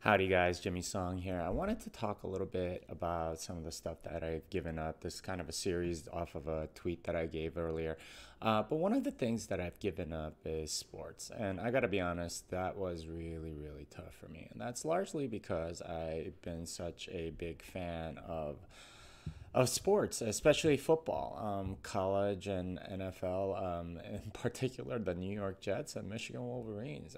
Howdy, guys. Jimmy Song here. I wanted to talk a little bit about some of the stuff that I've given up. This is kind of a series off of a tweet that I gave earlier. But one of the things that I've given up is sports. And I got to be honest, that was really, really tough for me. And that's largely because I've been such a big fan of sports, especially football, college and NFL, in particular the New York Jets and Michigan Wolverines.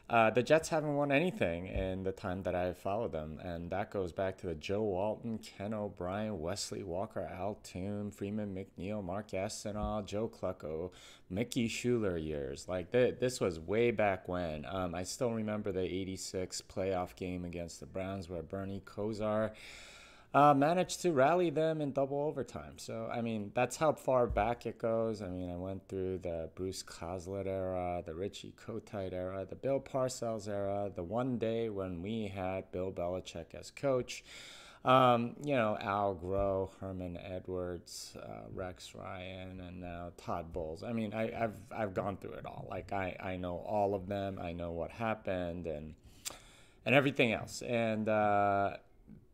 The Jets haven't won anything in the time that I've followed them, and that goes back to the Joe Walton, Ken O'Brien, Wesley Walker, Al Toon, Freeman McNeil, Mark Gastineau, Joe Clucko, Mickey Schuler years. Like this was way back when. I still remember the '86 playoff game against the Browns where Bernie Kosar managed to rally them in double overtime. So, I mean, that's how far back it goes. I mean, I went through the Bruce Coslet era, the Richie Kotite era, the Bill Parcells era, the one day when we had Bill Belichick as coach. Al Groh, Herman Edwards, Rex Ryan, and now Todd Bowles. I mean, I've gone through it all. Like, I know all of them. I know what happened and everything else.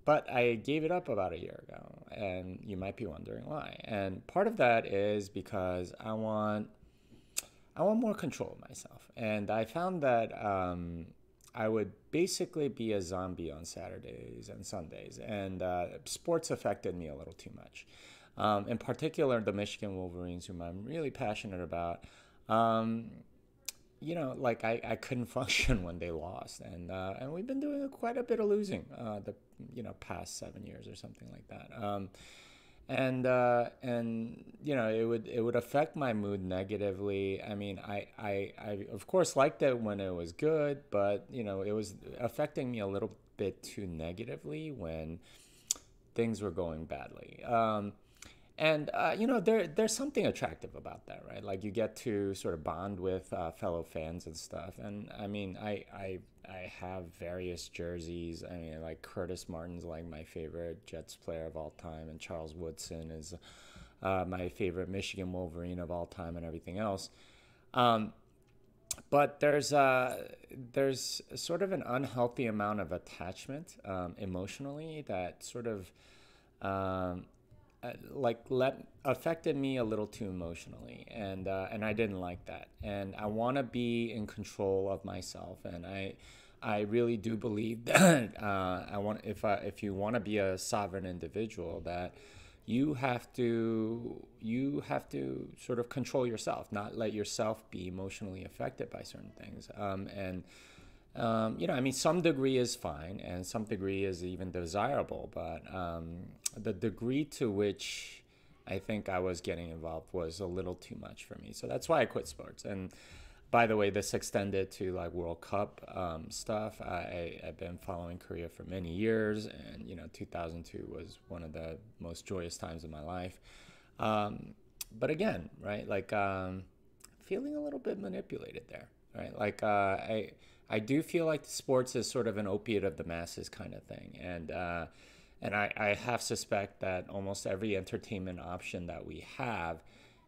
But I gave it up about a year ago, and you might be wondering why. And part of that is because I want more control of myself, and I found that I would basically be a zombie on Saturdays and Sundays, and sports affected me a little too much. In particular, the Michigan Wolverines, whom I'm really passionate about. Like I couldn't function when they lost, and we've been doing quite a bit of losing the past 7 years or something like that. It would affect my mood negatively. I mean, I of course liked it when it was good, but it was affecting me a little bit too negatively when things were going badly. There's something attractive about that, right? Like you get to sort of bond with fellow fans and stuff. And I mean, I have various jerseys. I mean, like Curtis Martin's like my favorite Jets player of all time, and Charles Woodson is my favorite Michigan Wolverine of all time, and everything else. But there's sort of an unhealthy amount of attachment emotionally that sort of um, let affected me a little too emotionally, and I didn't like that. And I want to be in control of myself, and I really do believe that I want if you want to be a sovereign individual, that you have to sort of control yourself, not let yourself be emotionally affected by certain things. I mean, some degree is fine, and some degree is even desirable, but the degree to which I think I was getting involved was a little too much for me. So that's why I quit sports. And by the way, this extended to like World Cup stuff. I've been following Korea for many years, and 2002 was one of the most joyous times of my life. But again, right, like feeling a little bit manipulated there, right? Like I do feel like sports is sort of an opiate of the masses kind of thing, and I have suspect that almost every entertainment option that we have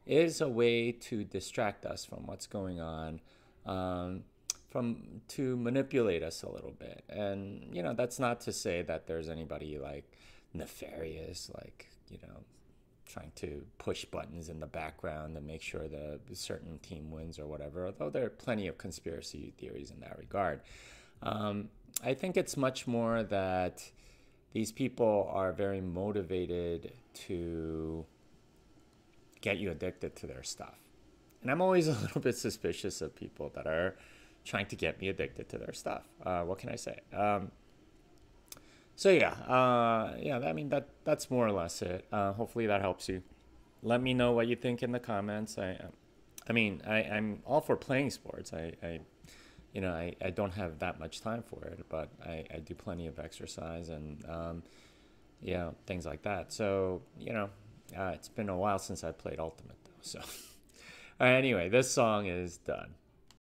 is a way to distract us from what's going on, from to manipulate us a little bit. And that's not to say that there's anybody like nefarious, like trying to push buttons in the background to make sure the certain team wins or whatever, although there are plenty of conspiracy theories in that regard. I think it's much more that these people are very motivated to get you addicted to their stuff. And I'm always a little bit suspicious of people that are trying to get me addicted to their stuff. What can I say? So yeah. I mean that's more or less it. Hopefully that helps you. Let me know what you think in the comments. I'm all for playing sports. I don't have that much time for it, but I do plenty of exercise and things like that. So it's been a while since I played Ultimate though. So anyway, this song is done.